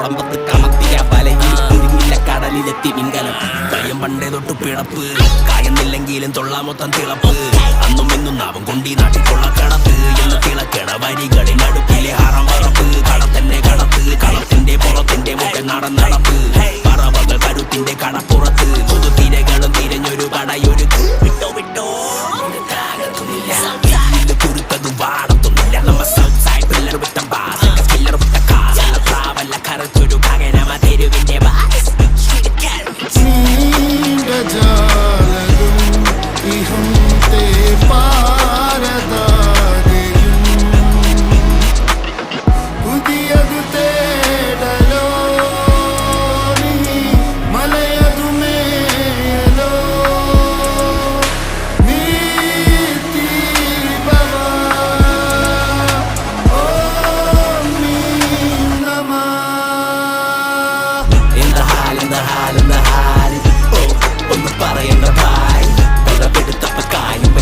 കുളമ്പത്ത് കമത്തിയ വലയിൽ കുരുങ്ങില്ല കടലിലെത്തി മിങ്കലം കായം പണ്ടേ തൊട്ട് പിളപ്പ് കായുന്നില്ലെങ്കിലും തൊള്ള മൊത്തം തിളപ്പ് അന്നും ഇന്നും നാവും കൊണ്ടീ നാട്ടിൽ കൊള്ളക്കടത്ത് എന്ന് തിളക്കട വരികളിൽ അടുപ്പിലെ ഹറമറപ്പ് കടത്തന്നെ കടത്ത് കളത്തിന്റെ പുറത്തിന്റെ മുട്ട നടപ്പ് പറവകൾ കരുത്തിന്റെ കടപ്പുറത്ത് പുതുതിരകളും തിരഞ്ഞൊരു കടയൊരു വിട്ടോ വിട്ടോ കുറുത്തതും വാടത്തൊന്നില്ല നമ്മ സൗത്ത് സൈഡ് പിള്ളർ വിട്ട ബാസ് പിള്ളർ വിട്ട കാസ് പ്രാവല്ല കറുത്തൊരു കകരമ തെരുവിന്റെ ബാസ് ഒന്ന് പറയണ്ട ഭായ് പിടുത്തപ്പ കായും